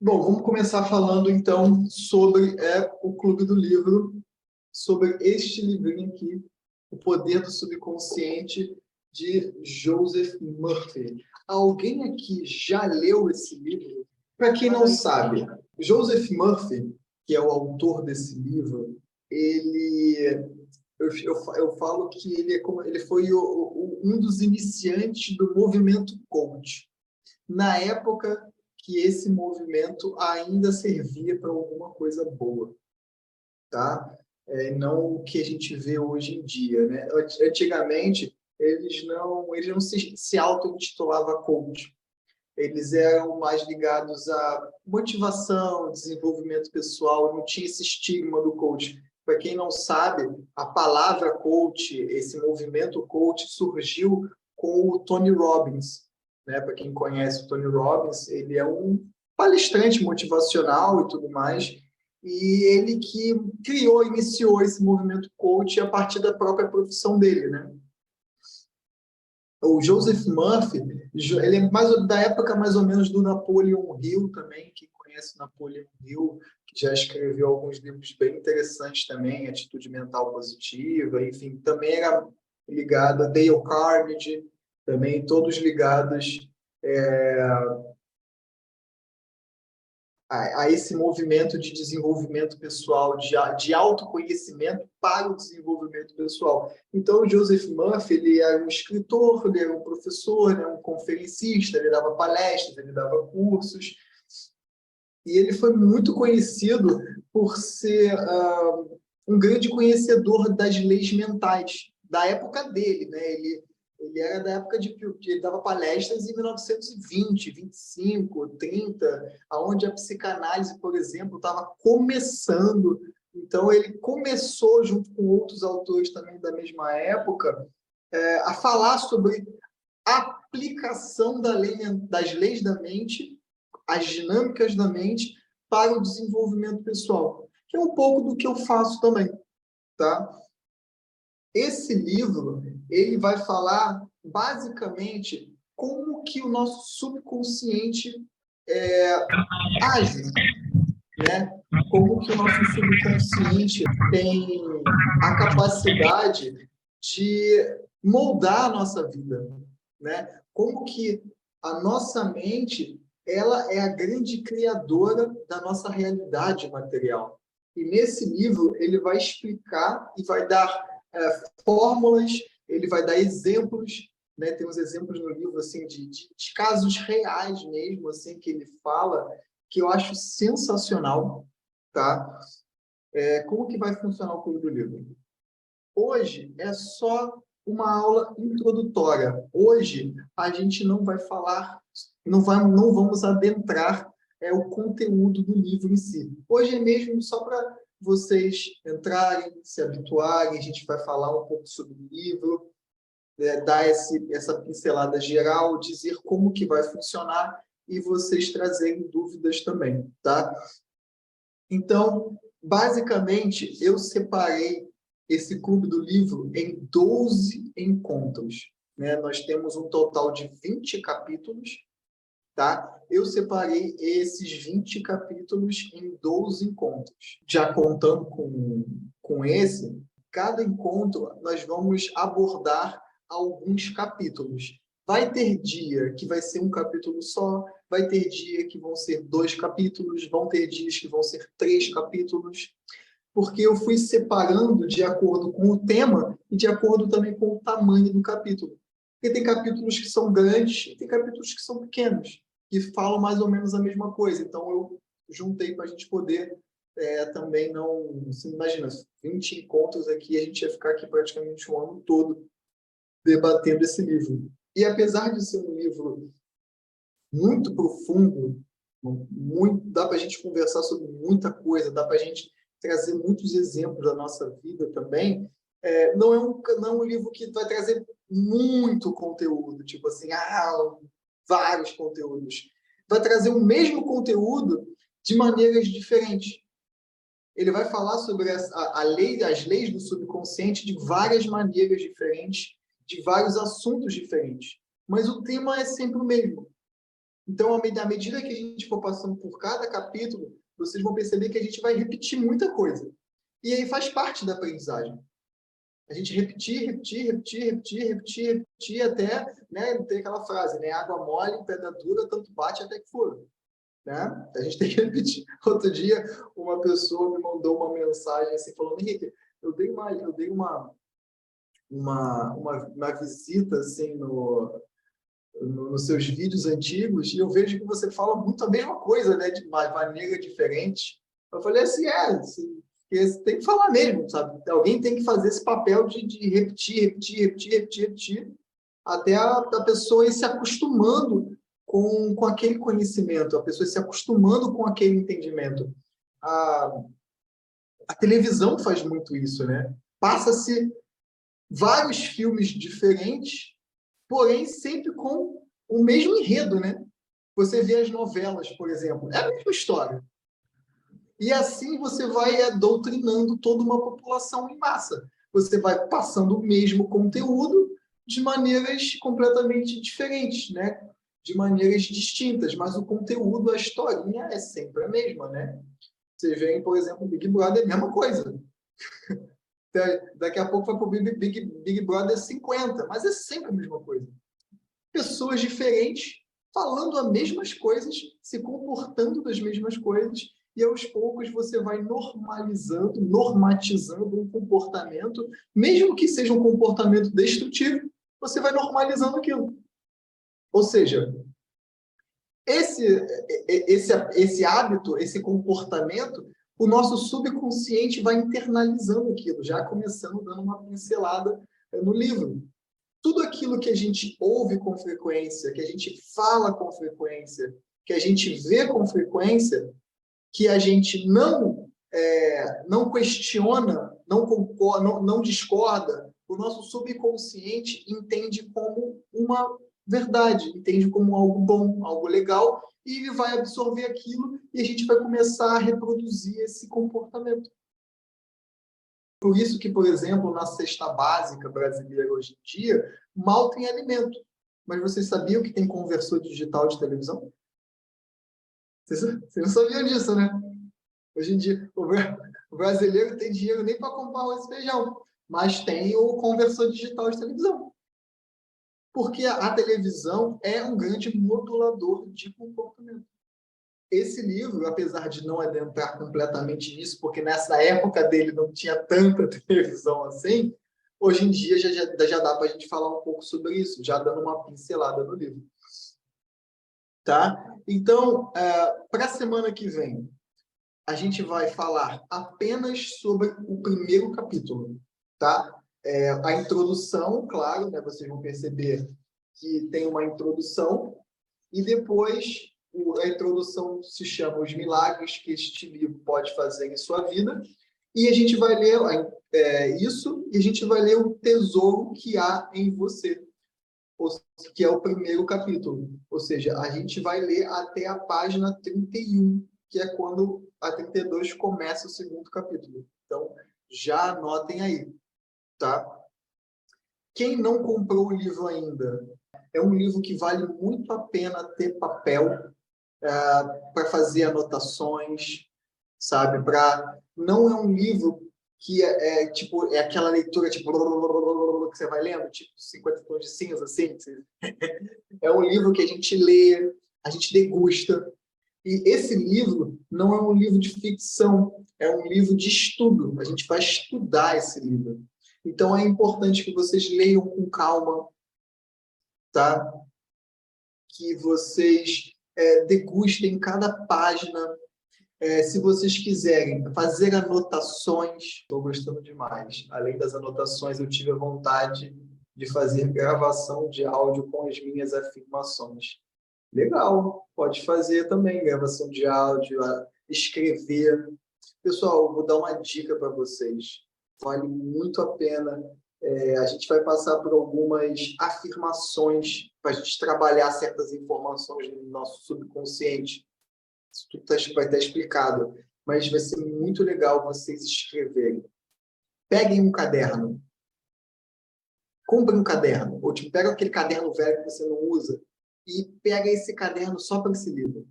Bom, vamos começar falando então sobre o Clube do Livro, sobre este livrinho aqui, O Poder do Subconsciente, de Joseph Murphy. Alguém aqui já leu esse livro? Para quem não sabe, Joseph Murphy, que é o autor desse livro, eu falo que ele foi um dos iniciantes do movimento coach na época que esse movimento ainda servia para alguma coisa boa, tá? Não o que a gente vê hoje em dia, né? Antigamente, eles não se auto-intitulavam coach. Eles eram mais ligados à motivação, desenvolvimento pessoal, não tinha esse estigma do coach. Para quem não sabe, a palavra coach, esse movimento coach, surgiu com o Tony Robbins, né? Para quem conhece o Tony Robbins, ele é um palestrante motivacional e tudo mais, e ele que iniciou esse movimento coach a partir da própria profissão dele, né? O Joseph Murphy, ele é da época mais ou menos do Napoleon Hill também, quem conhece Napoleon Hill, que já escreveu alguns livros bem interessantes também, Atitude Mental Positiva, enfim, também era ligado a Dale Carnegie, também todos ligados a esse movimento de desenvolvimento pessoal, de autoconhecimento para o desenvolvimento pessoal. Então, o Joseph Murphy, ele era um escritor, ele era um professor, né, um conferencista, ele dava palestras, ele dava cursos, e ele foi muito conhecido por ser um grande conhecedor das leis mentais da época dele, né? Ele era da época ele dava palestras em 1920, 25, 30, onde a psicanálise, por exemplo, estava começando. Então, ele começou, junto com outros autores também da mesma época, a falar sobre a aplicação das leis da mente, as dinâmicas da mente, para o desenvolvimento pessoal, que é um pouco do que eu faço também, tá? Esse livro, ele vai falar basicamente como que o nosso subconsciente age, né? Como que o nosso subconsciente tem a capacidade de moldar a nossa vida, né? Como que a nossa mente, ela é a grande criadora da nossa realidade material. E nesse livro ele vai explicar e vai dar fórmulas, ele vai dar exemplos, né? Tem uns exemplos no livro assim de casos reais mesmo, assim que ele fala, que eu acho sensacional, tá? Como que vai funcionar o Clube do Livro? Hoje é só uma aula introdutória. Hoje a gente não vai falar, não vamos adentrar o conteúdo do livro em si. Hoje é mesmo só para vocês entrarem, se habituarem, a gente vai falar um pouco sobre o livro, dar essa pincelada geral, dizer como que vai funcionar e vocês trazerem dúvidas também, tá? Então, basicamente, eu separei esse Clube do Livro em 12 encontros, né? Nós temos um total de 20 capítulos, tá? Eu separei esses 20 capítulos em 12 encontros. Já contando com esse, cada encontro nós vamos abordar alguns capítulos. Vai ter dia que vai ser um capítulo só, vai ter dia que vão ser 2 capítulos, vão ter dias que vão ser 3 capítulos, porque eu fui separando de acordo com o tema e de acordo também com o tamanho do capítulo. Porque tem capítulos que são grandes e tem capítulos que são pequenos, que falam mais ou menos a mesma coisa. Então, eu juntei para a gente poder também não... Você imagina, 20 encontros aqui, a gente ia ficar aqui praticamente um ano todo debatendo esse livro. E apesar de ser um livro muito profundo, dá para a gente conversar sobre muita coisa, dá para a gente trazer muitos exemplos da nossa vida também, não é um livro que vai trazer muito conteúdo, tipo assim, vários conteúdos. Vai trazer o mesmo conteúdo de maneiras diferentes. Ele vai falar sobre as leis do subconsciente de várias maneiras diferentes, de vários assuntos diferentes. Mas o tema é sempre o mesmo. Então, à medida que a gente for passando por cada capítulo, vocês vão perceber que a gente vai repetir muita coisa. E aí faz parte da aprendizagem. A gente repetir até, né, tem aquela frase, né, água mole, pedra dura, tanto bate até que for. Né? A gente tem que repetir. Outro dia, uma pessoa me mandou uma mensagem assim, falando, Henrique, eu dei uma visita assim, nos seus vídeos antigos, e eu vejo que você fala muito a mesma coisa, né, de uma maneira diferente. Eu falei assim, assim, tem que falar mesmo, sabe? Alguém tem que fazer esse papel de repetir, até a pessoa ir se acostumando com aquele conhecimento, a pessoa se acostumando com aquele entendimento. A televisão faz muito isso, né? Passa-se vários filmes diferentes, porém sempre com o mesmo enredo, né? Você vê as novelas, por exemplo, é a mesma história. E assim você vai doutrinando toda uma população em massa. Você vai passando o mesmo conteúdo de maneiras completamente diferentes, né? De maneiras distintas, mas o conteúdo, a historinha é sempre a mesma, né? Você vê, por exemplo, Big Brother, é a mesma coisa. Daqui a pouco vai para o Big Brother 50, mas é sempre a mesma coisa. Pessoas diferentes falando as mesmas coisas, se comportando das mesmas coisas, e aos poucos você vai normatizando um comportamento, mesmo que seja um comportamento destrutivo, você vai normalizando aquilo. Ou seja, esse hábito, esse comportamento, o nosso subconsciente vai internalizando aquilo, já começando dando uma pincelada no livro. Tudo aquilo que a gente ouve com frequência, que a gente fala com frequência, que a gente vê com frequência, que a gente não questiona, não concorda, não discorda, o nosso subconsciente entende como uma verdade, entende como algo bom, algo legal, e ele vai absorver aquilo e a gente vai começar a reproduzir esse comportamento. Por isso que, por exemplo, na cesta básica brasileira hoje em dia, mal tem alimento. Mas vocês sabiam que tem conversor digital de televisão? Vocês não sabiam disso, né? Hoje em dia, o brasileiro tem dinheiro nem para comprar arroz e feijão, mas tem o conversor digital de televisão. Porque a televisão é um grande modulador de comportamento. Esse livro, apesar de não adentrar completamente nisso, porque nessa época dele não tinha tanta televisão assim, hoje em dia já dá para a gente falar um pouco sobre isso, já dando uma pincelada no livro. Tá? Então, para a semana que vem, a gente vai falar apenas sobre o primeiro capítulo. Tá? A introdução, claro, né, vocês vão perceber que tem uma introdução, e depois a introdução se chama Os Milagres que este livro pode fazer em sua vida, e a gente vai ler isso, e a gente vai ler o tesouro que há em você, que é o primeiro capítulo. Ou seja, a gente vai ler até a página 31, que é quando a 32 começa o segundo capítulo. Então, já anotem aí, tá? Quem não comprou o livro ainda, é um livro que vale muito a pena ter papel para fazer anotações, sabe? Não é um livro que tipo, é aquela leitura tipo, que você vai lendo, tipo 50 tons de cinza, assim. É um livro que a gente lê, a gente degusta. E esse livro não é um livro de ficção, é um livro de estudo. A gente vai estudar esse livro. Então, é importante que vocês leiam com calma, tá? Que vocês degustem cada página. Se vocês quiserem fazer anotações, estou gostando demais. Além das anotações, eu tive a vontade de fazer gravação de áudio com as minhas afirmações. Legal, pode fazer também gravação de áudio, escrever. Pessoal, vou dar uma dica para vocês. Vale muito a pena. A gente vai passar por algumas afirmações para a gente trabalhar certas informações no nosso subconsciente. Isso tudo vai estar explicado, mas vai ser muito legal vocês escreverem. Peguem um caderno. Comprem um caderno. Ou tipo, pega aquele caderno velho que você não usa e pega esse caderno só para esse livro.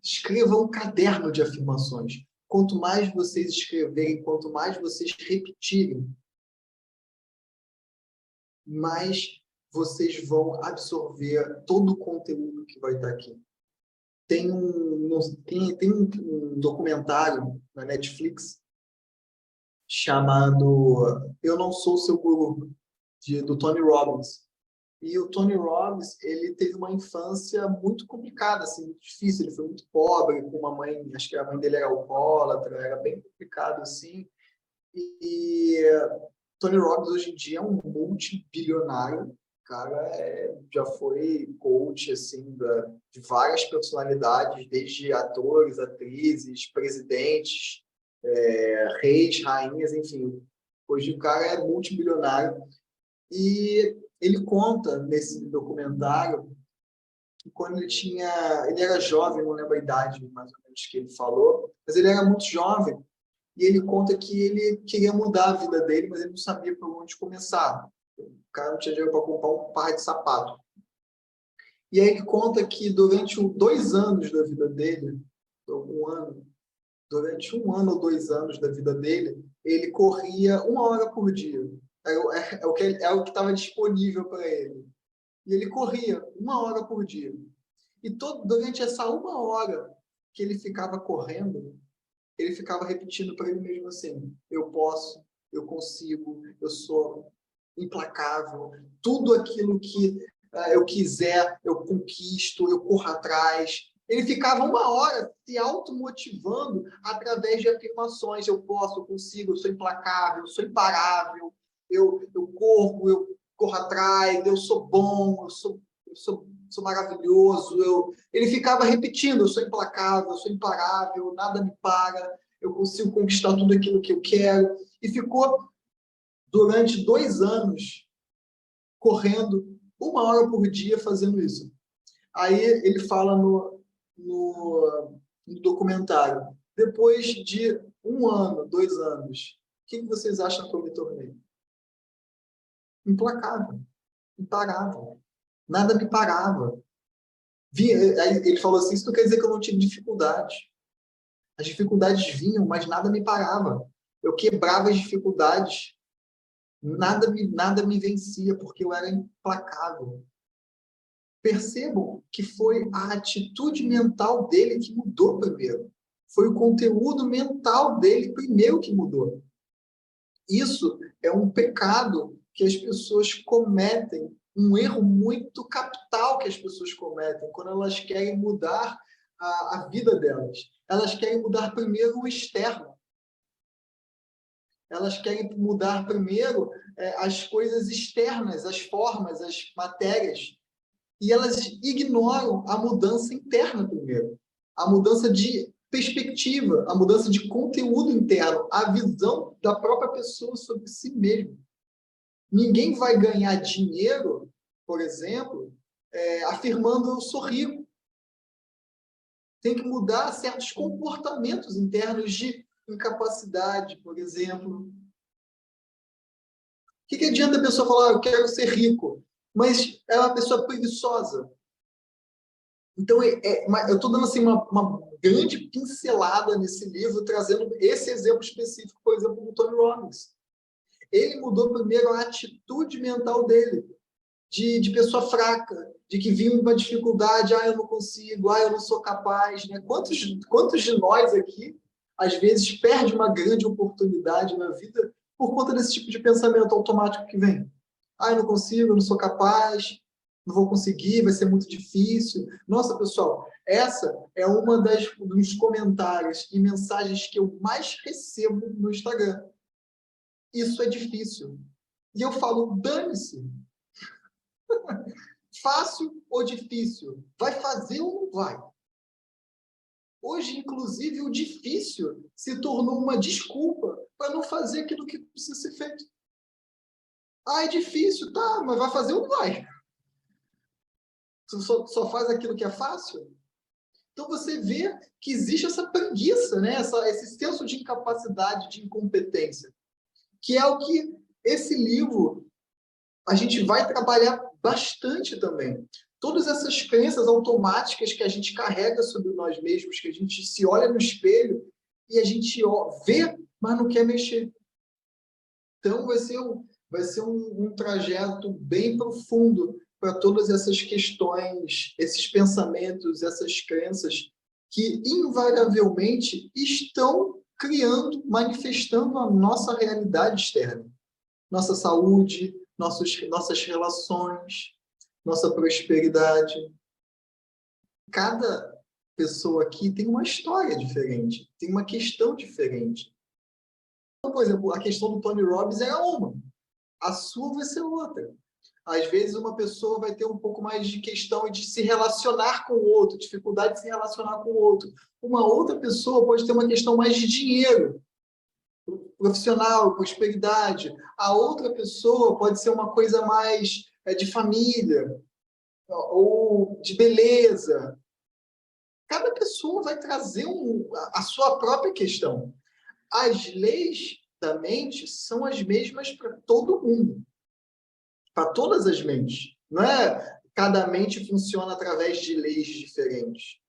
Escreva um caderno de afirmações. Quanto mais vocês escreverem, quanto mais vocês repetirem, mais vocês vão absorver todo o conteúdo que vai estar aqui. Tem um documentário na Netflix chamado Eu Não Sou Seu Guru, do Tony Robbins. E o Tony Robbins, ele teve uma infância muito complicada, assim, muito difícil. Ele foi muito pobre, com uma mãe, acho que a mãe dele era alcoólatra, era bem complicado, assim. E Tony Robbins, hoje em dia, é um multibilionário. O cara já foi coach, assim, de várias personalidades, desde atores, atrizes, presidentes, reis, rainhas, enfim. Hoje o cara é multibilionário. E ele conta nesse documentário que quando ele era jovem, não lembro a idade mais ou menos que ele falou, mas ele era muito jovem, e ele conta que ele queria mudar a vida dele, mas ele não sabia por onde começar. O cara não tinha dinheiro para comprar um par de sapato. E aí ele conta que durante 2 anos da vida dele, durante 1 ano ou 2 anos da vida dele, ele corria 1 hora por dia. É o que estava disponível para ele. E ele corria 1 hora por dia. E durante essa 1 hora que ele ficava correndo, ele ficava repetindo para ele mesmo assim: eu posso, eu consigo, eu sou implacável, tudo aquilo que eu quiser, eu conquisto, eu corro atrás. Ele ficava 1 hora se automotivando através de afirmações: eu posso, eu consigo, eu sou implacável, eu sou imparável, eu corro atrás, eu sou bom, eu sou maravilhoso. Ele ficava repetindo: eu sou implacável, eu sou imparável, nada me para, eu consigo conquistar tudo aquilo que eu quero. E ficou durante 2 anos correndo 1 hora por dia fazendo isso. Aí ele fala no documentário: depois de 1 ano, 2 anos, o que vocês acham que eu me tornei? Implacável, imparável. Nada me parava. Aí ele falou assim: isso não quer dizer que eu não tive dificuldade. As dificuldades vinham, mas nada me parava. Eu quebrava as dificuldades. Nada me vencia, porque eu era implacável. Percebam que foi a atitude mental dele que mudou primeiro. Foi o conteúdo mental dele primeiro que mudou. Isso é um pecado que as pessoas cometem, um erro muito capital que as pessoas cometem quando elas querem mudar a vida delas. Elas querem mudar primeiro o externo. Elas querem mudar primeiro as coisas externas, as formas, as matérias. E elas ignoram a mudança interna primeiro. A mudança de perspectiva, a mudança de conteúdo interno, a visão da própria pessoa sobre si mesma. Ninguém vai ganhar dinheiro, por exemplo, afirmando eu sou rico. Tem que mudar certos comportamentos internos de incapacidade, por exemplo. O que adianta a pessoa falar: eu quero ser rico, mas é uma pessoa preguiçosa? Então, eu estou dando assim, uma grande pincelada nesse livro, trazendo esse exemplo específico, por exemplo, do Tony Robbins. Ele mudou primeiro a atitude mental dele, de pessoa fraca, de que vinha uma dificuldade: eu não consigo, eu não sou capaz. Né? Quantos de nós aqui, às vezes, perde uma grande oportunidade na vida por conta desse tipo de pensamento automático que vem? Eu não consigo, eu não sou capaz, não vou conseguir, vai ser muito difícil. Nossa, pessoal, essa é uma dos comentários e mensagens que eu mais recebo no Instagram. Isso é difícil. E eu falo: dane-se. Fácil ou difícil? Vai fazer ou não vai? Hoje, inclusive, o difícil se tornou uma desculpa para não fazer aquilo que precisa ser feito. É difícil, tá, mas vai fazer ou não vai? Tu só faz aquilo que é fácil? Então você vê que existe essa preguiça, né? Esse senso de incapacidade, de incompetência, que é o que esse livro a gente vai trabalhar bastante também. todas essas crenças automáticas que a gente carrega sobre nós mesmos, que a gente se olha no espelho e a gente vê, mas não quer mexer. Então, vai ser um trajeto bem profundo para todas essas questões, esses pensamentos, essas crenças que invariavelmente estão criando, manifestando a nossa realidade externa. Nossa saúde, nossas relações, nossa prosperidade. Cada pessoa aqui tem uma história diferente, tem uma questão diferente. Então, por exemplo, a questão do Tony Robbins era uma, a sua vai ser outra. Às vezes, uma pessoa vai ter um pouco mais de questão de se relacionar com o outro, dificuldade de se relacionar com o outro. Uma outra pessoa pode ter uma questão mais de dinheiro, profissional, prosperidade. A outra pessoa pode ser uma coisa mais de família ou de beleza. Cada pessoa vai trazer a sua própria questão. As leis da mente são as mesmas para todo mundo, para todas as mentes. Não é cada mente funciona através de leis diferentes.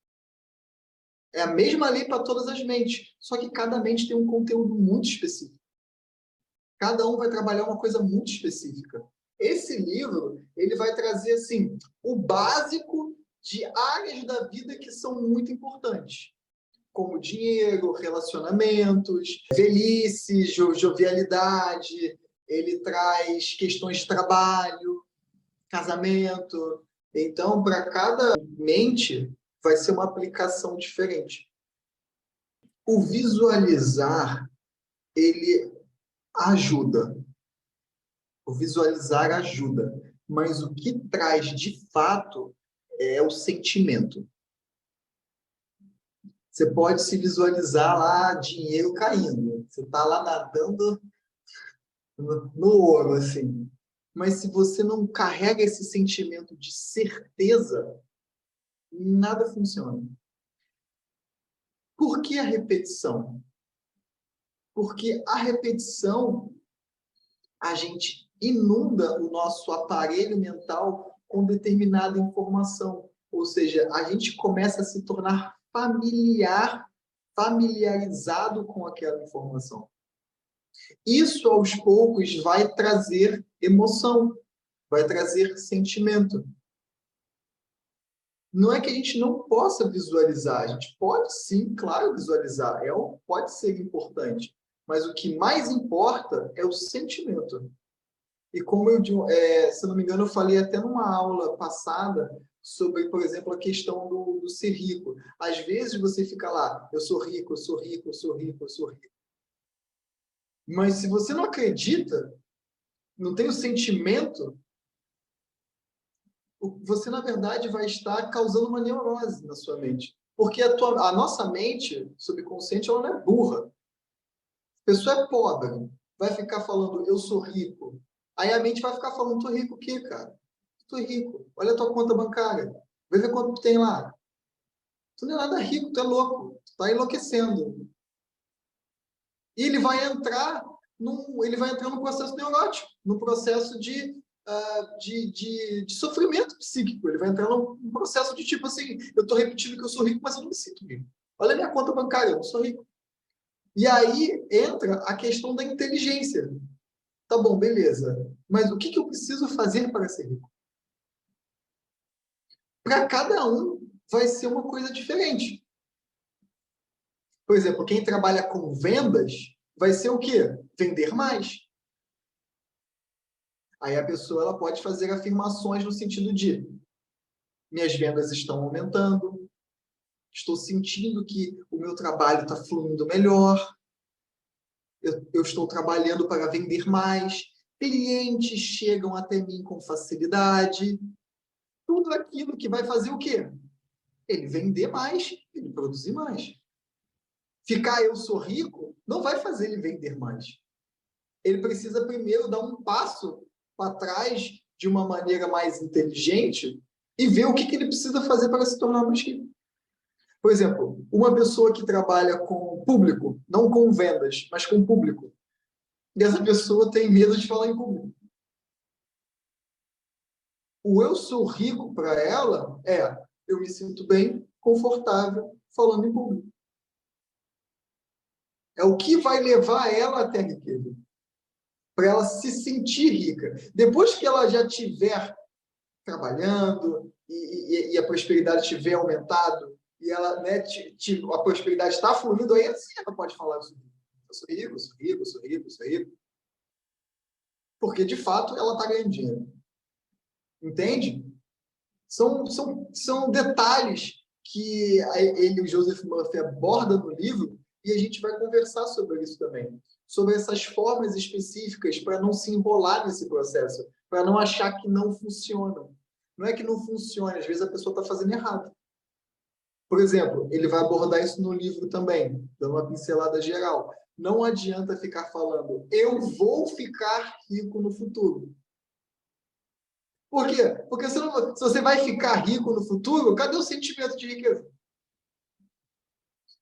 É a mesma lei para todas as mentes, só que cada mente tem um conteúdo muito específico. Cada um vai trabalhar uma coisa muito específica. Esse livro, ele vai trazer assim, o básico de áreas da vida que são muito importantes, como dinheiro, relacionamentos, velhice, jovialidade. Ele traz questões de trabalho, casamento. Então, para cada mente, vai ser uma aplicação diferente. O visualizar, ele ajuda. O visualizar ajuda. Mas o que traz, de fato, é o sentimento. Você pode se visualizar lá, dinheiro caindo. Você está lá nadando no ouro, assim. Mas se você não carrega esse sentimento de certeza, nada funciona. Por que a repetição? Porque a repetição, a gente inunda o nosso aparelho mental com determinada informação. Ou seja, a gente começa a se tornar familiarizado com aquela informação. Isso, aos poucos, vai trazer emoção, vai trazer sentimento. Não é que a gente não possa visualizar, a gente pode sim, claro, visualizar, pode ser importante, mas o que mais importa é o sentimento. E como se não me engano, eu falei até numa aula passada sobre, por exemplo, a questão do ser rico. Às vezes você fica lá, eu sou rico, eu sou rico, eu sou rico, eu sou rico. Mas se você não acredita, não tem o sentimento, você, na verdade, vai estar causando uma neurose na sua mente. Porque a nossa mente subconsciente, ela não é burra. A pessoa é pobre, vai ficar falando, eu sou rico. Aí a mente vai ficar falando, tô rico o quê, cara? Tô rico. Olha a tua conta bancária. Vai ver quanto tu tem lá. Tu não é nada rico, tu é louco. Tu tá enlouquecendo. E ele vai entrar num processo neurótico, num processo de sofrimento psíquico. Ele vai entrar num processo de tipo assim, eu estou repetindo que eu sou rico, mas eu não me sinto rico. Olha a minha conta bancária, eu não sou rico. E aí entra a questão da inteligência. Tá bom, beleza. Mas o que eu preciso fazer para ser rico? Para cada um vai ser uma coisa diferente. Por exemplo, quem trabalha com vendas vai ser o quê? Vender mais. Aí a pessoa ela pode fazer afirmações no sentido de minhas vendas estão aumentando, estou sentindo que o meu trabalho está fluindo melhor, eu estou trabalhando para vender mais, clientes chegam até mim com facilidade. Tudo aquilo que vai fazer o quê? Ele vender mais, ele produzir mais. Ficar eu sou rico não vai fazer ele vender mais. Ele precisa primeiro dar um passo para trás de uma maneira mais inteligente e ver o que ele precisa fazer para se tornar mais rico. Por exemplo, uma pessoa que trabalha com público, não com vendas, mas com público, e essa pessoa tem medo de falar em público. O eu sou rico para ela eu me sinto bem, confortável, falando em público. É o que vai levar ela até a riqueza. Para ela se sentir rica. Depois que ela já estiver trabalhando e a prosperidade estiver aumentado e ela, né, a prosperidade está fluindo, aí assim ela pode falar: eu sou rico, sou rico, sou rico, sou rico. Porque, de fato, ela está ganhando dinheiro. Entende? São detalhes que ele, o Joseph Murphy, aborda no livro e a gente vai conversar sobre isso também. Sobre essas formas específicas para não se enrolar nesse processo, para não achar que não funciona. Não é que não funcione, às vezes a pessoa está fazendo errado. Por exemplo, ele vai abordar isso no livro também, dando uma pincelada geral. Não adianta ficar falando, eu vou ficar rico no futuro. Por quê? Porque se você vai ficar rico no futuro, cadê o sentimento de riqueza?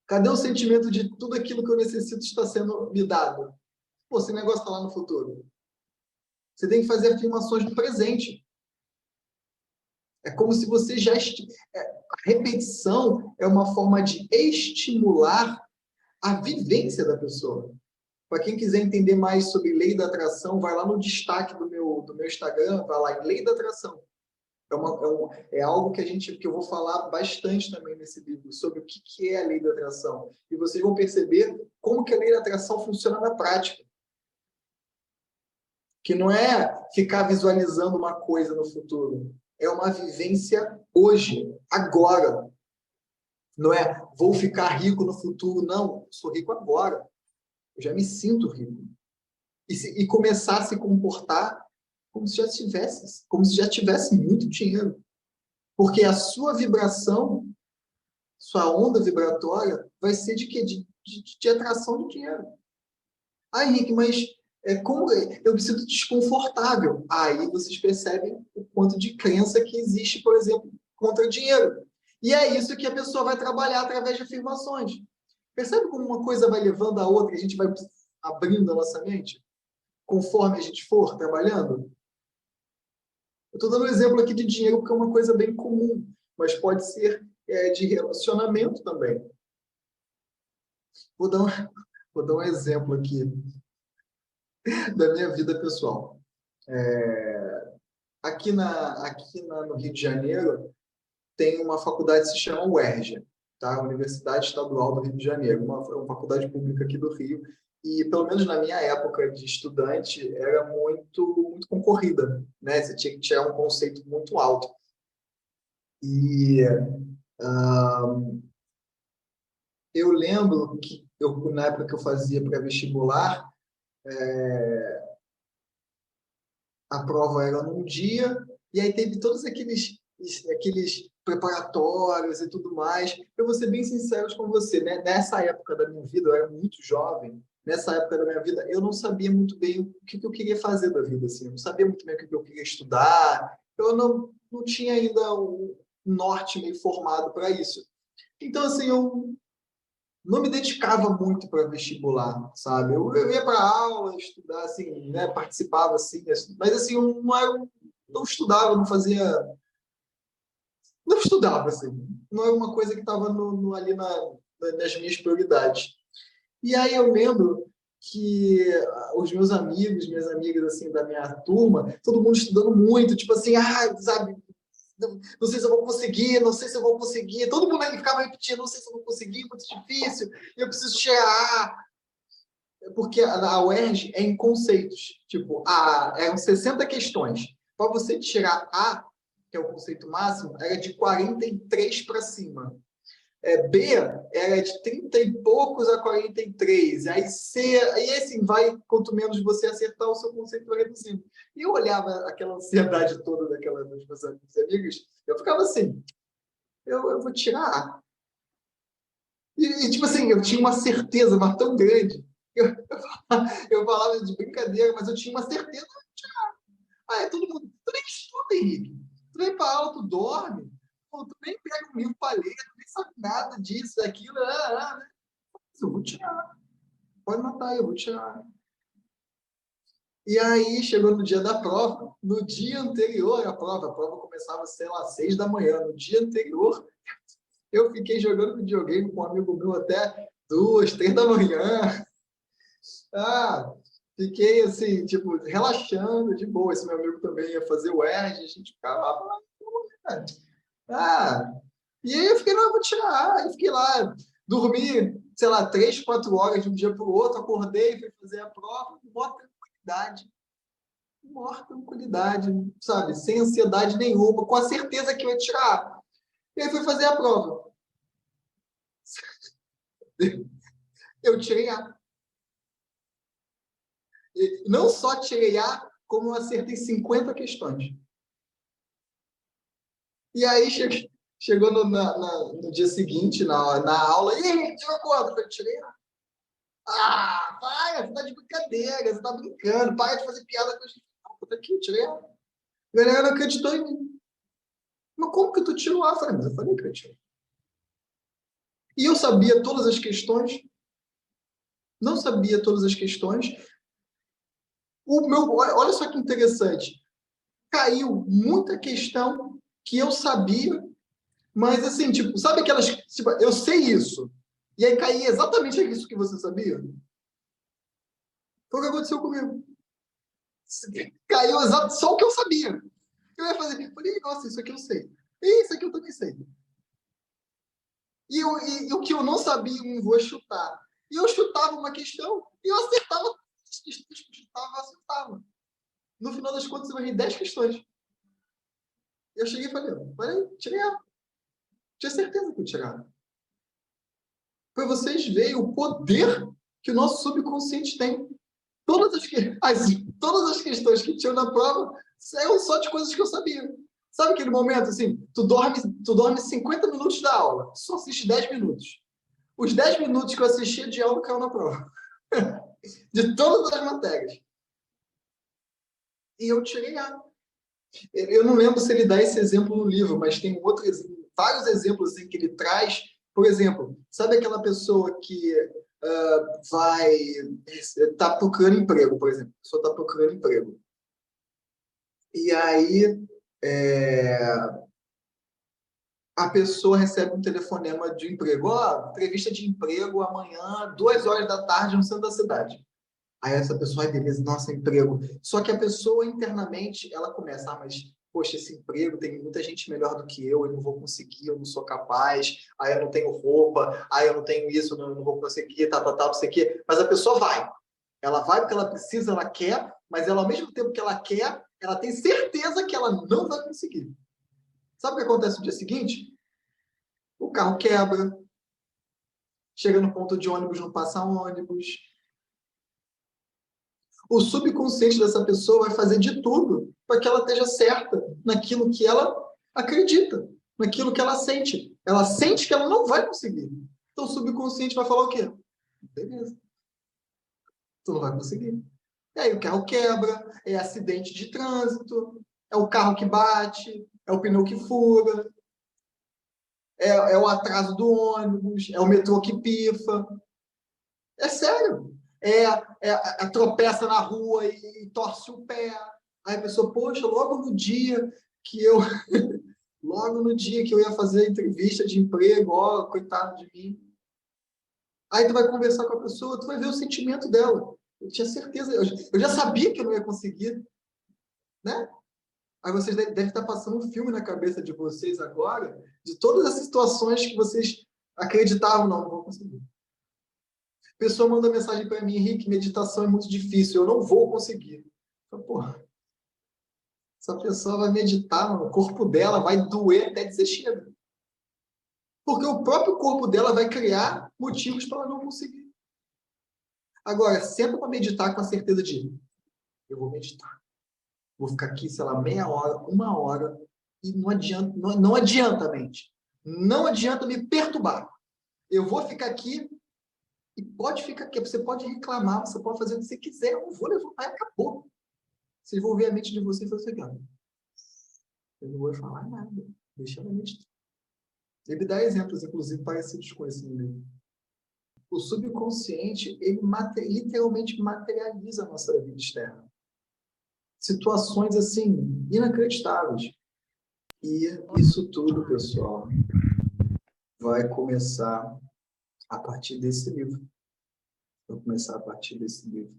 Cadê o sentimento de tudo aquilo que eu necessito está sendo me dado? Pô, esse negócio está lá no futuro. Você tem que fazer afirmações no presente. É como se você já... A repetição é uma forma de estimular a vivência da pessoa. Para quem quiser entender mais sobre lei da atração, vai lá no destaque do meu Instagram, vai lá em Lei da Atração. É algo que eu vou falar bastante também nesse livro, sobre o que é a lei da atração. E vocês vão perceber como que a lei da atração funciona na prática. Que não é ficar visualizando uma coisa no futuro. É uma vivência hoje, agora. Não é vou ficar rico no futuro. Não, sou rico agora. Eu já me sinto rico. E começar a se comportar como se já tivesse muito dinheiro. Porque a sua vibração, sua onda vibratória, vai ser de quê? De atração de dinheiro. Ah, Henrique, mas como eu me sinto desconfortável? Aí vocês percebem o quanto de crença que existe, por exemplo, contra dinheiro. E é isso que a pessoa vai trabalhar através de afirmações. Percebe como uma coisa vai levando a outra e a gente vai abrindo a nossa mente? Conforme a gente for trabalhando? Eu estou dando um exemplo aqui de dinheiro porque é uma coisa bem comum, mas pode ser de relacionamento também. Vou dar um exemplo aqui da minha vida pessoal. No Rio de Janeiro, tem uma faculdade que se chama UERJ, tá? Universidade Estadual do Rio de Janeiro, uma faculdade pública aqui do Rio, e pelo menos na minha época de estudante, era muito, muito concorrida, né? Você tinha que tirar um conceito muito alto. E eu lembro que na época que eu fazia pré-vestibular, a prova era num dia, e aí teve todos aqueles preparatórios e tudo mais. Eu vou ser bem sincero com você, né? Nessa época da minha vida, eu era muito jovem, nessa época da minha vida, eu não sabia muito bem o que eu queria fazer da vida, assim. Eu não sabia muito bem o que eu queria estudar, eu não tinha ainda um norte meio formado para isso. Então, assim, eu não me dedicava muito para vestibular, sabe? Eu ia para aula, estudar, assim, né? Participava, assim, mas assim, eu não estudava, não estudava, assim. Não era uma coisa que estava ali nas minhas prioridades. E aí eu lembro que os meus amigos, minhas amigas, assim, da minha turma, todo mundo estudando muito, tipo assim, sabe, não sei se eu vou conseguir, não sei se eu vou conseguir. Todo mundo aí ficava repetindo, não sei se eu vou conseguir, muito difícil, eu preciso chegar A. Porque a UERJ é em conceitos. Tipo, eram 60 questões. Para você tirar A, que é o conceito máximo, era de 43 para cima. B era de 30 e poucos a 43. Aí C, e assim vai, quanto menos você acertar, o seu conceito vai reduzindo. E eu olhava aquela ansiedade toda dos meus amigos, eu ficava assim, eu vou tirar A. Tipo assim, eu tinha uma certeza, mas tão grande. Eu falava de brincadeira, mas eu tinha uma certeza. Todo mundo, tu nem estuda, Henrique. Tu vem para aula, tu dorme. Pô, tu nem pega um livro para ler, tu nem sabe nada disso, daquilo. Eu vou tirar. Pode matar, eu vou tirar. E aí, chegou no dia da prova, no dia anterior à prova, a prova começava, sei lá, 6 da manhã. No dia anterior, eu fiquei jogando videogame com um amigo meu até 2, 3 da manhã. Ah, fiquei assim, tipo, relaxando, de boa. Esse meu amigo também ia fazer o ERG, a gente ficava lá. Ah, e aí eu fiquei, não, eu vou tirar. Aí eu fiquei lá, dormi, sei lá, 3, 4 horas de um dia para o outro, acordei, fui fazer a prova, maior tranquilidade, sabe? Sem ansiedade nenhuma, com a certeza que eu ia tirar. E aí fui fazer a prova. Eu tirei A. E não só tirei A, como eu acertei 50 questões. E aí chegou no dia seguinte, na aula, e aí, tirou quanto? Eu tirei A. Ah, para, você tá de brincadeira, você tá brincando, para de fazer piada com a gente. Não, tô aqui, eu tirei A. A galera não acreditou em mim. Mas como que tu tirou A? Eu falei, mas eu falei que eu tirei. E eu sabia todas as questões, não sabia todas as questões. Olha só que interessante. Caiu muita questão que eu sabia, mas assim, tipo, sabe aquelas. Tipo, eu sei isso. E aí caía exatamente isso que você sabia? Foi o que aconteceu comigo. Caiu exato, só o que eu sabia. Eu ia fazer. Falei, nossa, isso aqui eu sei. E isso aqui eu também sei. E o que eu não sabia, eu vou chutar. E eu chutava uma questão e eu acertava as questões que eu chutava, eu acertava. No final das contas, eu errei 10 questões. Eu cheguei e falei, tirei A. Tinha certeza que eu tirava. Para vocês verem o poder que o nosso subconsciente tem. Todas as questões que tinham na prova eram só de coisas que eu sabia. Sabe aquele momento assim, tu dorme 50 minutos da aula, só assiste 10 minutos. Os 10 minutos que eu assistia de aula caiu na prova. De todas as matérias. E eu tirei A. Eu não lembro se ele dá esse exemplo no livro, mas tem vários exemplos assim, que ele traz. Por exemplo, sabe aquela pessoa que vai tá procurando emprego, por exemplo. A pessoa está procurando emprego. E aí a pessoa recebe um telefonema de emprego. Ó, entrevista de emprego amanhã, 2 horas da tarde, no centro da cidade. Aí essa pessoa, ai, beleza, nossa, emprego. Só que a pessoa internamente, ela começa, mas, poxa, esse emprego tem muita gente melhor do que eu não vou conseguir, eu não sou capaz, aí eu não tenho roupa, aí eu não tenho isso, eu não vou conseguir, tal, não sei o quê. Mas a pessoa vai. Ela vai porque ela precisa, ela quer, mas ela, ao mesmo tempo que ela quer, ela tem certeza que ela não vai conseguir. Sabe o que acontece no dia seguinte? O carro quebra, chega no ponto de ônibus, não passa ônibus. O subconsciente dessa pessoa vai fazer de tudo para que ela esteja certa naquilo que ela acredita, naquilo que ela sente. Ela sente que ela não vai conseguir. Então o subconsciente vai falar o quê? Beleza, tu não vai conseguir. E aí o carro quebra, é acidente de trânsito, é o carro que bate, é o pneu que fura, é o atraso do ônibus, é o metrô que pifa. É sério. Tropeça na rua e torce o pé. Aí a pessoa, poxa, que eu logo no dia que eu ia fazer a entrevista de emprego, ó, coitado de mim. Aí tu vai conversar com a pessoa, tu vai ver o sentimento dela. Eu tinha certeza, eu já sabia que eu não ia conseguir, né? Aí vocês devem estar passando um filme na cabeça de vocês agora, de todas as situações que vocês acreditavam, não vou conseguir. A pessoa manda mensagem para mim, Henrique, meditação é muito difícil, eu não vou conseguir. Porra, essa pessoa vai meditar, mano, o corpo dela vai doer até dizer chega. Porque o próprio corpo dela vai criar motivos para ela não conseguir. Agora, senta para meditar com a certeza de eu vou meditar. Vou ficar aqui, sei lá, meia hora, 1 hora, e não adianta, não adianta, mente. Não adianta me perturbar. Eu vou ficar aqui e pode ficar aqui. Você pode reclamar, você pode fazer o que você quiser. Eu não vou levantar e acabou. Vocês vão ver a mente de vocês e falar assim, cara, eu não vou falar nada. Deixa ela meditar. Ele dá exemplos, inclusive, parecidos com esse no livro. O subconsciente, ele literalmente materializa a nossa vida externa. situações assim inacreditáveis. E isso tudo, pessoal, vai começar a partir desse livro. Vai começar a partir desse livro.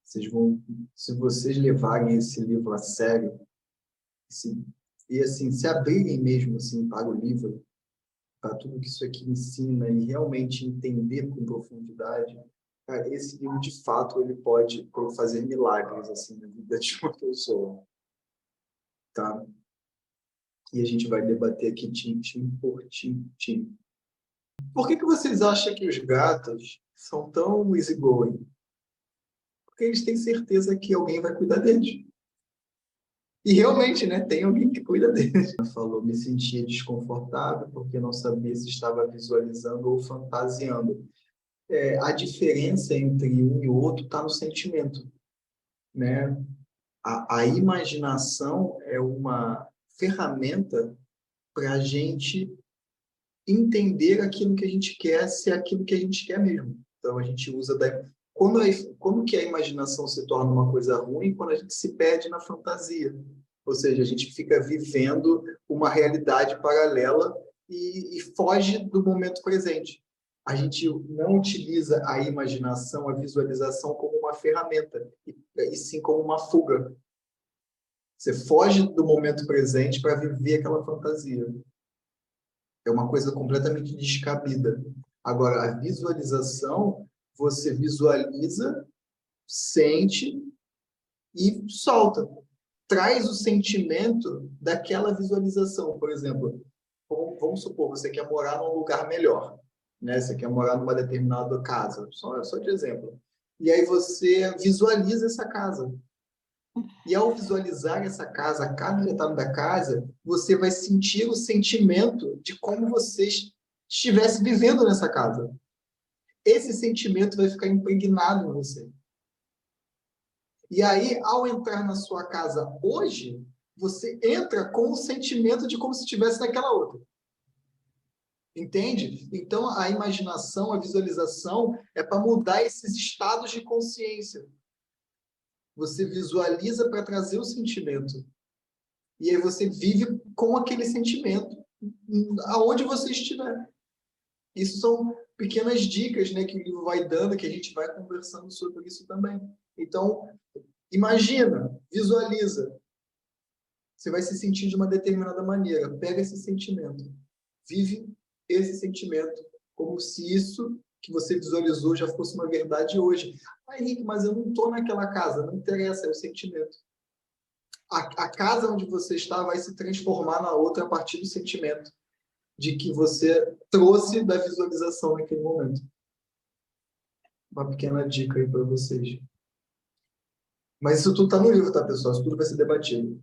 Se vocês levarem esse livro a sério, se abrirem mesmo assim para o livro, para tudo que isso aqui ensina e realmente entender com profundidade, cara, esse livro de fato ele pode fazer milagres assim na vida de uma pessoa, tá? E a gente vai debater aqui tintim por tintim. Por que vocês acham que os gatos são tão easygoing? Porque eles têm certeza que alguém vai cuidar deles. E realmente, né, tem alguém que cuida deles. Ela falou, me sentia desconfortável porque não sabia se estava visualizando ou fantasiando. A diferença entre um e o outro está no sentimento, né? A imaginação é uma ferramenta para a gente entender aquilo que a gente quer, se é aquilo que a gente quer mesmo. Então, a gente usa... Quando que a imaginação se torna uma coisa ruim? Quando a gente se perde na fantasia. Ou seja, a gente fica vivendo uma realidade paralela e foge do momento presente. A gente não utiliza a imaginação, a visualização como uma ferramenta, e sim como uma fuga. Você foge do momento presente para viver aquela fantasia. É uma coisa completamente descabida. Agora, a visualização, você visualiza, sente e solta. Traz o sentimento daquela visualização. Por exemplo, vamos supor, você quer morar num lugar melhor, né? Você quer morar numa determinada casa, só de exemplo. E aí você visualiza essa casa. E ao visualizar essa casa, cada detalhe da casa, você vai sentir o sentimento de como você estivesse vivendo nessa casa. Esse sentimento vai ficar impregnado em você. E aí, ao entrar na sua casa hoje, você entra com o sentimento de como se estivesse naquela outra. Entende? Então, a imaginação, a visualização é para mudar esses estados de consciência. Você visualiza para trazer o sentimento. E aí você vive com aquele sentimento aonde você estiver. Isso são pequenas dicas, né, que o livro vai dando, que a gente vai conversando sobre isso também. Então, imagina, visualiza. Você vai se sentir de uma determinada maneira. Pega esse sentimento. Vive esse sentimento como se isso que você visualizou já fosse uma verdade hoje. Ah, Henrique, mas eu não estou naquela casa. Não interessa, é o sentimento. A casa onde você está vai se transformar na outra a partir do sentimento de que você trouxe da visualização naquele momento. Uma pequena dica aí para vocês. Mas isso tudo está no livro, tá, pessoal? Isso tudo vai ser debatido.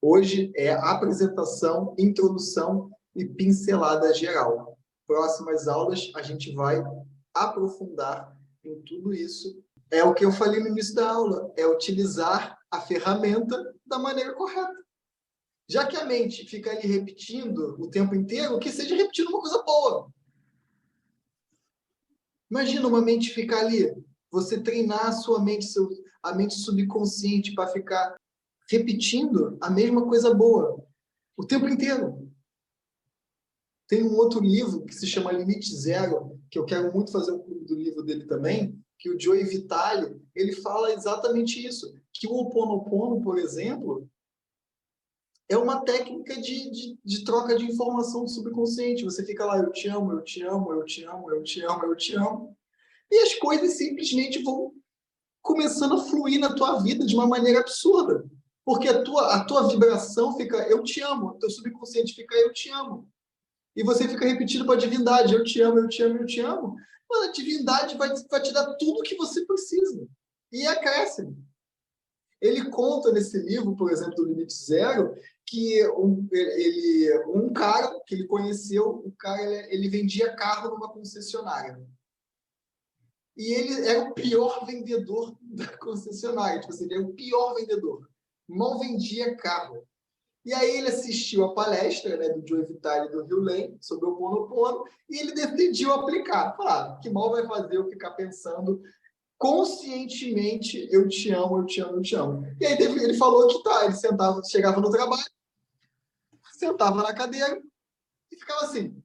Hoje é apresentação, introdução e pincelada geral. Próximas aulas a gente vai aprofundar em tudo isso. É o que eu falei no início da aula, é utilizar a ferramenta da maneira correta. Já que a mente fica ali repetindo o tempo inteiro, que seja repetindo uma coisa boa. Imagina uma mente ficar ali, você treinar a sua mente, a mente subconsciente para ficar repetindo a mesma coisa boa o tempo inteiro. Tem um outro livro que se chama Limite Zero, que eu quero muito fazer um clube do livro dele também, que o Joe Vitale, ele fala exatamente isso, que o Ho Oponopono, por exemplo, é uma técnica de troca de informação do subconsciente. Você fica lá, eu te amo, eu te amo, eu te amo, eu te amo, eu te amo. E as coisas simplesmente vão começando a fluir na tua vida de uma maneira absurda. Porque a tua vibração fica, eu te amo. O teu subconsciente fica, eu te amo. E você fica repetindo para a divindade, eu te amo, eu te amo, eu te amo. Mano, a divindade vai te dar tudo o que você precisa. E acresce. Ele conta nesse livro, por exemplo, do Limite Zero, que um cara que ele conheceu, o cara ele vendia carro numa concessionária. E ele era o pior vendedor da concessionária. Tipo assim, ele era o pior vendedor. Mal vendia carro. E aí ele assistiu a palestra, né, do Joe Vitale e do Rio Lane sobre o Ho Oponopono e ele decidiu aplicar. Claro, que mal vai fazer eu ficar pensando conscientemente, eu te amo, eu te amo, eu te amo. E aí ele falou que ele sentava, chegava no trabalho, sentava na cadeira e ficava assim,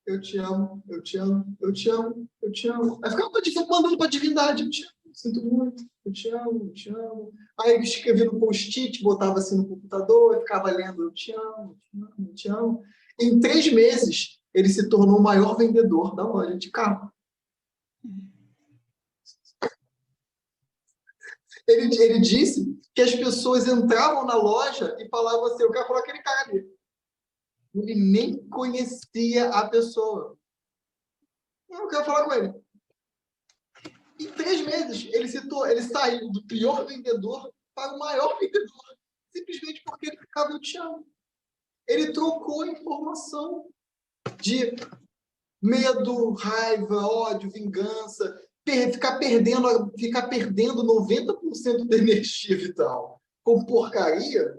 eu te amo, eu te amo, eu te amo, eu te amo. Aí ficava mandando para a divindade, eu te amo, sinto muito, eu te amo, eu te amo. Aí ele escrevia no post-it, botava assim no computador, e ficava lendo, eu te amo, eu te amo, eu te amo. Em 3 meses, ele se tornou o maior vendedor da loja de carro. Ele disse que as pessoas entravam na loja e falavam assim, eu quero falar com aquele cara ali. Ele nem conhecia a pessoa. Eu quero falar com ele. Em 3 meses, ele saiu do pior vendedor para o maior vendedor, simplesmente porque ele ficava, eu te amo. Ele trocou a informação de medo, raiva, ódio, vingança, ficar perdendo 90% da energia vital com porcaria.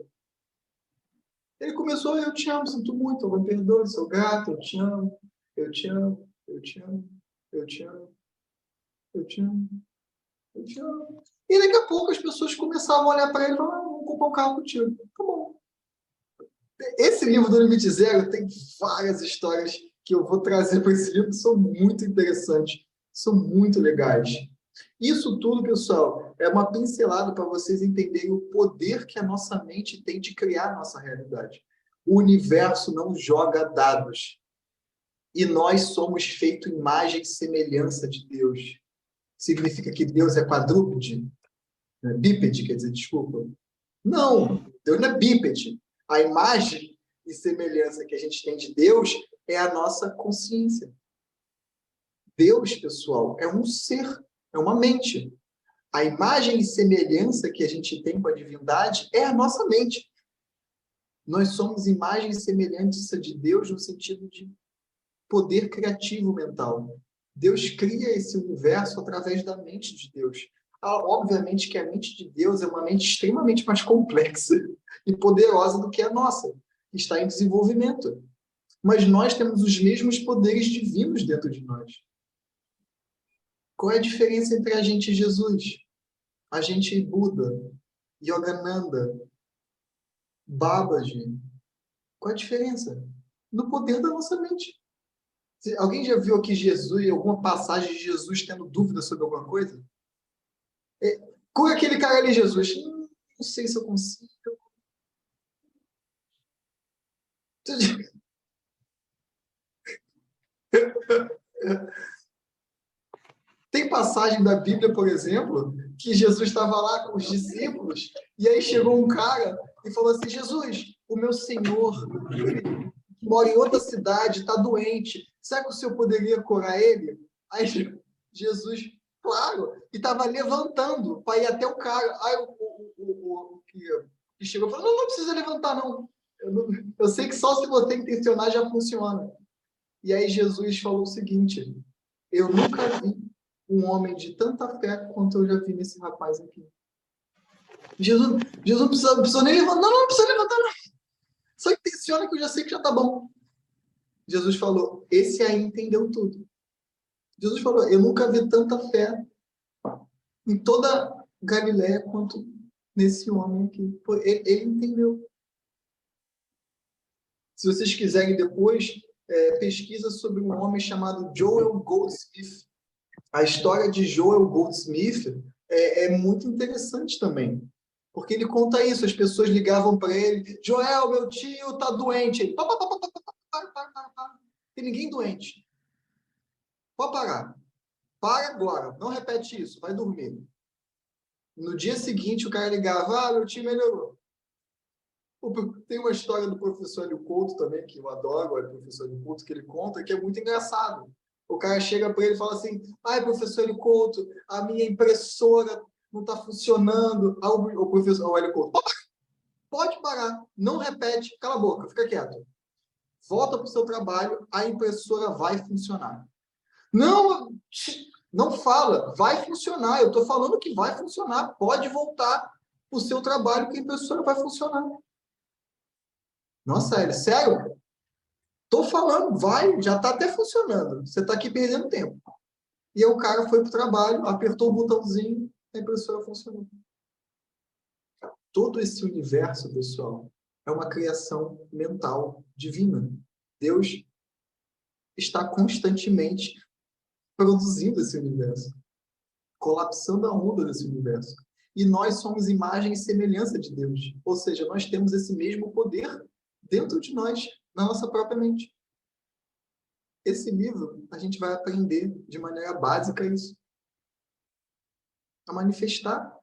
Ele começou, eu te amo, sinto muito, eu me perdoe, sou grato, eu te amo, eu te amo, eu te amo, eu te amo, eu te amo, eu te amo. E daqui a pouco as pessoas começavam a olhar para ele e falavam, vamos comprar um carro contigo. Tá bom. Esse livro do Limite Zero tem várias histórias que eu vou trazer para esse livro que são muito interessantes, são muito legais. Isso tudo, pessoal, é uma pincelada para vocês entenderem o poder que a nossa mente tem de criar a nossa realidade. O universo não joga dados. E nós somos feitos imagem e semelhança de Deus. Significa que Deus é quadrúpede? Bípede, quer dizer, desculpa. Não, Deus não é bípede. A imagem e semelhança que a gente tem de Deus é a nossa consciência. Deus, pessoal, é um ser, é uma mente. A imagem e semelhança que a gente tem com a divindade é a nossa mente. Nós somos imagem e semelhança de Deus no sentido de poder criativo mental. Deus cria esse universo através da mente de Deus. Obviamente que a mente de Deus é uma mente extremamente mais complexa e poderosa do que a nossa, que está em desenvolvimento. Mas nós temos os mesmos poderes divinos dentro de nós. Qual é a diferença entre a gente e Jesus? A gente e Buda, Yogananda, Babaji. Qual é a diferença? No poder da nossa mente. Alguém já viu aqui Jesus, alguma passagem de Jesus tendo dúvida sobre alguma coisa? Com aquele cara ali, Jesus. Não sei se eu consigo. Tem passagem da Bíblia, por exemplo, que Jesus estava lá com os discípulos e aí chegou um cara e falou assim, Jesus, o meu Senhor, ele mora em outra cidade, está doente. Será que o Senhor poderia curar ele? Aí Jesus, claro, e estava levantando para ir até o cara. Aí o que chegou falou, não precisa levantar, não. Eu sei que só se você intencionar já funciona. E aí Jesus falou o seguinte, eu nunca vi um homem de tanta fé quanto eu já vi nesse rapaz aqui. Jesus não precisa nem levantar, não precisa levantar, não. Só intenciona que eu já sei que já está bom. Jesus falou, esse aí entendeu tudo. Jesus falou, eu nunca vi tanta fé em toda Galiléia quanto nesse homem aqui. Ele entendeu. Se vocês quiserem depois, pesquisa sobre um homem chamado Joel Goldsmith. A história de Joel Goldsmith é muito interessante também. Porque ele conta isso, as pessoas ligavam para ele, Joel, meu tio está doente. Ele, para. Tem ninguém doente. Pode parar. Para agora, não repete isso, vai dormir. No dia seguinte, o cara ligava, meu tio melhorou. Tem uma história do professor Hélio Couto também, que eu adoro, o professor Hélio Couto, que ele conta, que é muito engraçado. O cara chega para ele e fala assim, professor Hélio Couto, a minha impressora não está funcionando. Aí o professor Hélio Couto, pode parar, não repete, cala a boca, fica quieto. Volta para o seu trabalho, a impressora vai funcionar. Não fala, vai funcionar, eu estou falando que vai funcionar, pode voltar para o seu trabalho que a impressora vai funcionar. Nossa, Hélio, sério? Estou falando, vai, já está até funcionando, você está aqui perdendo tempo. E aí o cara foi para o trabalho, apertou o botãozinho, a impressora funcionou. Todo esse universo, pessoal, é uma criação mental divina. Deus está constantemente produzindo esse universo, colapsando a onda desse universo. E nós somos imagem e semelhança de Deus. Ou seja, nós temos esse mesmo poder dentro de nós, na nossa própria mente. Esse livro, a gente vai aprender de maneira básica isso. A manifestar.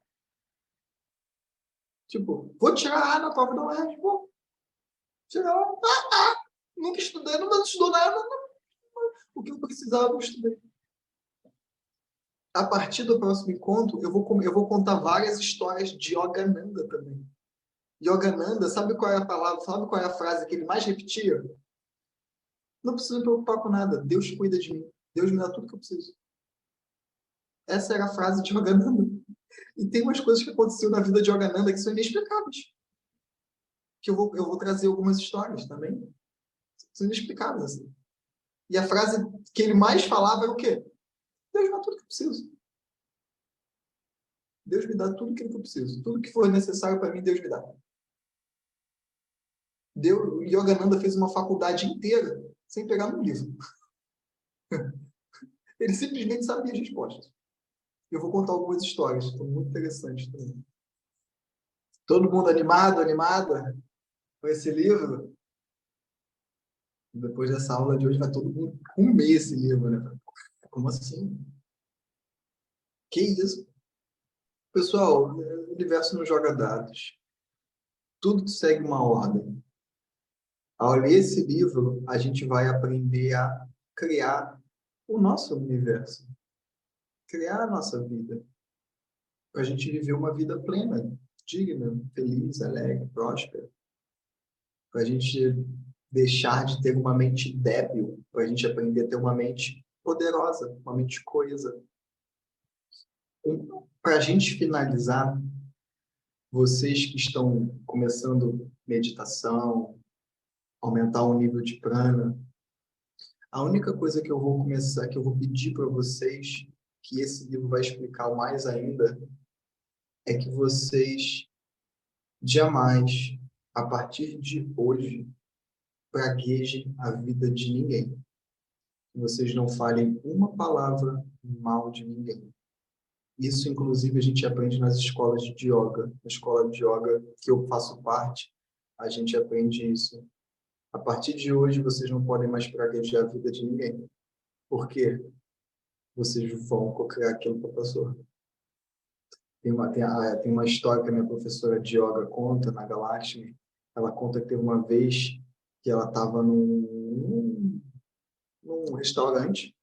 Tipo, vou tirar A na prova da UERJ. Vou tirar A. Nunca estudei, não estudou nada. O que eu precisava, eu estudei. A partir do próximo encontro, eu vou contar várias histórias de Yogananda também. Yogananda, sabe qual é a palavra, sabe qual é a frase que ele mais repetia? Não preciso me preocupar com nada. Deus cuida de mim. Deus me dá tudo que eu preciso. Essa era a frase de Yogananda. E tem umas coisas que aconteceram na vida de Yogananda que são inexplicáveis. Que eu vou trazer algumas histórias também. São inexplicáveis, assim. E a frase que ele mais falava era o quê? Deus me dá tudo que eu preciso. Deus me dá tudo aquilo que eu preciso. Tudo que for necessário para mim, Deus me dá. Yogananda fez uma faculdade inteira sem pegar no livro. Ele simplesmente sabia as respostas. Eu vou contar algumas histórias, estão muito interessantes também. Todo mundo animado, animada com esse livro? Depois dessa aula de hoje, vai todo mundo comer esse livro, né? Como assim? Que isso? Pessoal, o universo não joga dados. Tudo segue uma ordem. Ao ler esse livro, a gente vai aprender a criar o nosso universo. Criar a nossa vida. Para a gente viver uma vida plena, digna, feliz, alegre, próspera. Para a gente deixar de ter uma mente débil, para a gente aprender a ter uma mente poderosa, uma mente coesa. Para a gente finalizar, vocês que estão começando meditação, aumentar o nível de prana, a única coisa que eu vou começar, que eu vou pedir para vocês, que esse livro vai explicar mais ainda, é que vocês jamais, a partir de hoje, praguejem a vida de ninguém. Que vocês não falem uma palavra mal de ninguém. Isso, inclusive, a gente aprende nas escolas de yoga. Na escola de yoga que eu faço parte, a gente aprende isso. A partir de hoje, vocês não podem mais praguejar a vida de ninguém. Por quê? Vocês vão cocriar aquilo que passou. Tem uma história que a minha professora de yoga conta, na Galakshmi. Ela conta que teve uma vez que ela estava num restaurante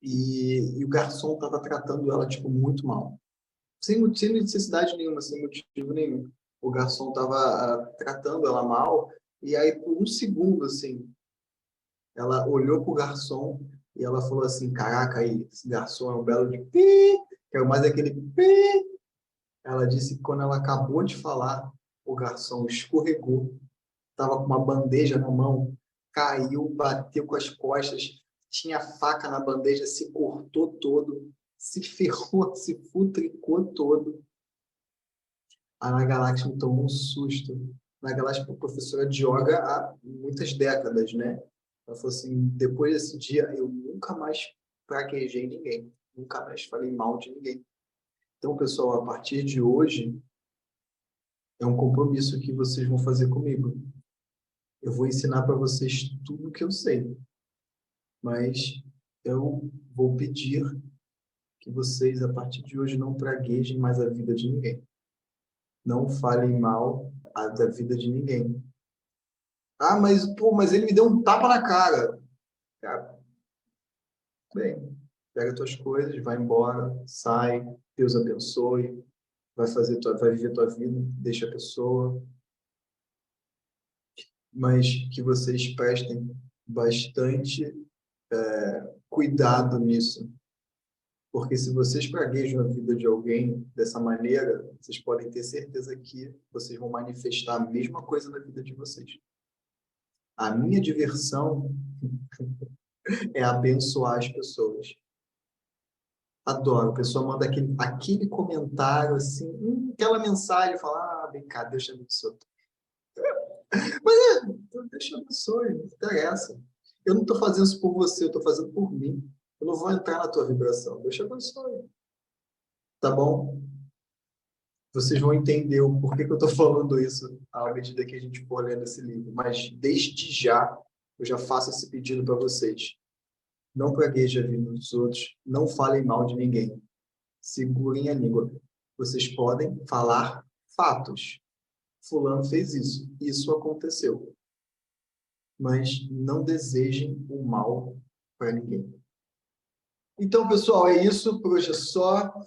e o garçom estava tratando ela, tipo, muito mal. Sem necessidade nenhuma, sem motivo nenhum. O garçom estava tratando ela mal e aí, por um segundo, assim, ela olhou pro garçom e ela falou assim, caraca, aí, esse garçom é um belo de pi, quero mais aquele pi. Ela disse que quando ela acabou de falar, o garçom escorregou, estava com uma bandeja na mão, caiu, bateu com as costas, tinha faca na bandeja, se cortou todo, se ferrou, se futricou todo. A Ana Galáxia tomou um susto. A Ana Galáxia foi professora de yoga há muitas décadas, né? Ela falou assim, depois desse dia, eu nunca mais praguejei ninguém. Nunca mais falei mal de ninguém. Então, pessoal, a partir de hoje, é um compromisso que vocês vão fazer comigo. Eu vou ensinar para vocês tudo o que eu sei. Mas eu vou pedir que vocês, a partir de hoje, não praguejem mais a vida de ninguém. Não falem mal da vida de ninguém. Ah, mas ele me deu um tapa na cara. Cara, bem, pega tuas coisas, vai embora, sai, Deus abençoe, vai viver tua vida, deixa a pessoa. Mas que vocês prestem bastante cuidado nisso. Porque se vocês praguejam a vida de alguém dessa maneira, vocês podem ter certeza que vocês vão manifestar a mesma coisa na vida de vocês. A minha diversão é abençoar as pessoas. Adoro. A pessoa manda aquele comentário, assim, aquela mensagem, fala, vem cá, Deus te abençoe. Mas Deus te abençoe, não interessa. Eu não estou fazendo isso por você, eu estou fazendo por mim. Eu não vou entrar na tua vibração. Deus te abençoe. Tá bom? Vocês vão entender o porquê que eu estou falando isso à medida que a gente for lendo esse livro. Mas, desde já, eu já faço esse pedido para vocês. Não praguejem a vida dos outros, não falem mal de ninguém. Segurem a língua. Vocês podem falar fatos. Fulano fez isso, isso aconteceu. Mas não desejem o mal para ninguém. Então, pessoal, é isso. Por hoje é só.